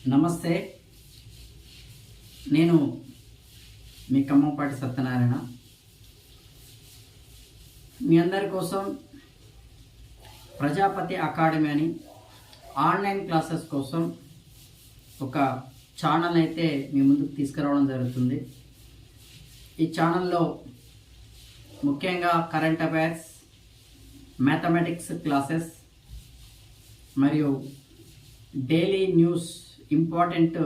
నమస్తే. నేను మీ ఖమ్మంపాటి సత్యనారాయణ. మీ అందరి కోసం ప్రజాపతి అకాడమీ అని ఆన్లైన్ క్లాసెస్ కోసం ఒక ఛానల్ అయితే మీ ముందుకు తీసుకురావడం జరుగుతుంది. ఈ ఛానల్లో ముఖ్యంగా కరెంట్ అఫైర్స్, మ్యాథమెటిక్స్ క్లాసెస్ మరియు డైలీ న్యూస్, ఇంపార్టెంట్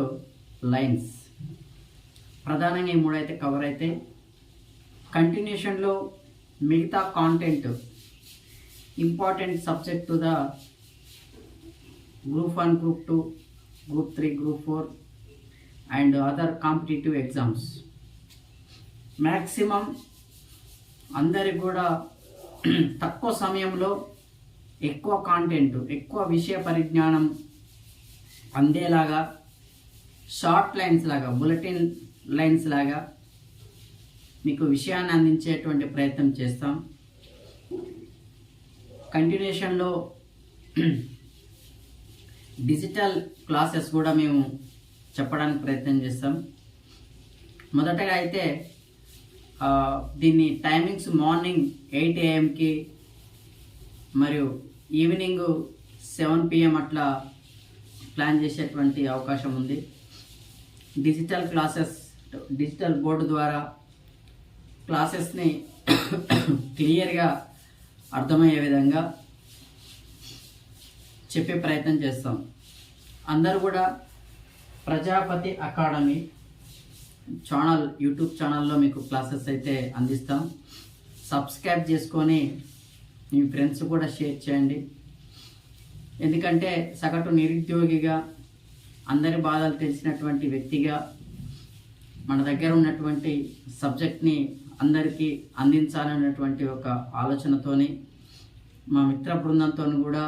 లైన్స్, ప్రధానంగా ఈ మూడైతే కవర్ అయితే కంటిన్యూషన్లో మిగతా content important subject to the group 1, group 2, group 3, group 4 and other competitive exams. Maximum అందరికి కూడా తక్కువ సమయంలో ఎక్కువ కాంటెంట్, ఎక్కువ విషయ పరిజ్ఞానం అందేలాగా షార్ట్ లైన్స్ లాగా, బులెటిన్ లైన్స్ లాగా మీకు విషయాన్ని అందించేటువంటి ప్రయత్నం చేస్తాం. కంటిన్యూషన్లో డిజిటల్ క్లాసెస్ కూడా మేము చెప్పడానికి ప్రయత్నం చేస్తాం. మొదటగా అయితే దీన్ని టైమింగ్స్ మార్నింగ్ 8 AM మరియు ఈవినింగ్ 7 PM అట్లా ప్లాన్ చేసేటువంటి అవకాశం ఉంది. డిజిటల్ క్లాసెస్, డిజిటల్ బోర్డు ద్వారా క్లాసెస్ని క్లియర్గా అర్థమయ్యే విధంగా చెప్పే ప్రయత్నం చేస్తాం. అందరూ కూడా ప్రజాపతి అకాడమీ ఛానల్, యూట్యూబ్ ఛానల్లో మీకు క్లాసెస్ అయితే అందిస్తాం. సబ్స్క్రైబ్ చేసుకొని మీ ఫ్రెండ్స్ కూడా షేర్ చేయండి. ఎందుకంటే సగటు నిరుద్యోగిగా, అందరి బాధలు తెలిసినటువంటి వ్యక్తిగా మన దగ్గర ఉన్నటువంటి సబ్జెక్ట్ని అందరికీ అందించాలనేటువంటి ఒక ఆలోచనతోని మా మిత్ర బృందంతో కూడా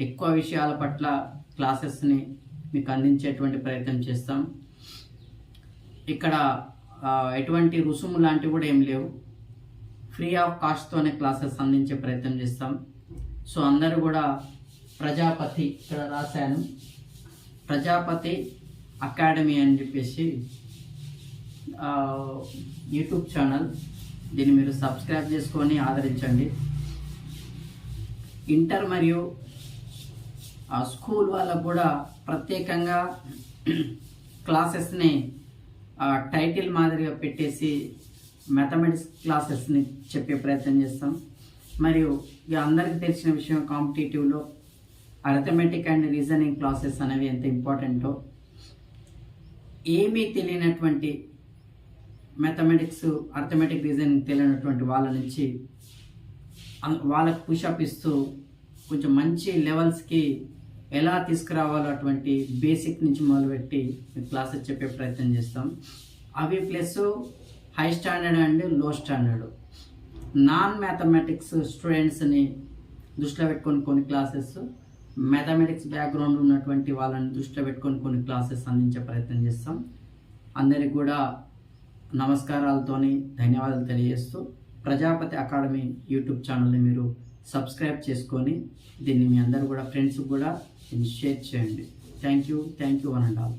ఎక్కువ విషయాల పట్ల క్లాసెస్ని మీకు అందించేటువంటి ప్రయత్నం చేస్తాం. ఇక్కడ ఎటువంటి రుసుము లాంటివి కూడా ఏం లేవు. ఫ్రీ ఆఫ్ కాస్ట్తోనే క్లాసెస్ అందించే ప్రయత్నం చేస్తాం. సో అందరూ కూడా ప్రజాపతి, ఇక్కడ రాశాను ప్రజాపతి అకాడమీ అని చెప్పేసి యూట్యూబ్ ఛానల్, దీన్ని మీరు సబ్స్క్రైబ్ చేసుకొని ఆదరించండి. ఇంటర్ మరియు స్కూల్ వాళ్ళకు కూడా ప్రత్యేకంగా క్లాసెస్ని టైటిల్ మాదిరిగా పెట్టేసి మ్యాథమెటిక్స్ క్లాసెస్ని చెప్పే ప్రయత్నం చేస్తాం. మరియు ఇక అందరికీ తెలిసిన విషయం, కాంపిటేటివ్లో అరిథమెటిక్ అండ్ రీజనింగ్ క్లాసెస్ అనేవి ఎంత ఇంపార్టెంటో, ఏమీ తెలియనటువంటి మ్యాథమెటిక్స్, అరిథమెటిక్, రీజనింగ్ తెలియనటువంటి వాళ్ళ నుంచి వాళ్ళకు పుషప్ ఇస్తూ కొంచెం మంచి లెవెల్స్కి ఎలా తీసుకురావాలో అటువంటి బేసిక్ నుంచి మొదలుపెట్టి క్లాసెస్ చెప్పే ప్రయత్నం చేస్తాం. అవి ప్లస్ హై స్టాండర్డ్ అండ్ లో స్టాండర్డ్ నాన్ మ్యాథమెటిక్స్ స్టూడెంట్స్ని దృష్టిలో పెట్టుకొని కొన్ని క్లాసెస్, మ్యాథమెటిక్స్ బ్యాక్గ్రౌండ్ ఉన్నటువంటి వాళ్ళని దృష్టిలో పెట్టుకొని కొన్ని క్లాసెస్ అందించే ప్రయత్నం చేస్తాం. అందరికి కూడా నమస్కారాలతోని ధన్యవాదాలు తెలియజేస్తూ ప్రజాపతి అకాడమీ యూట్యూబ్ ఛానల్ని మీరు సబ్స్క్రైబ్ చేసుకొని దీన్ని మీ అందరూ కూడా ఫ్రెండ్స్కి కూడా షేర్ చేయండి. Thank you one and all.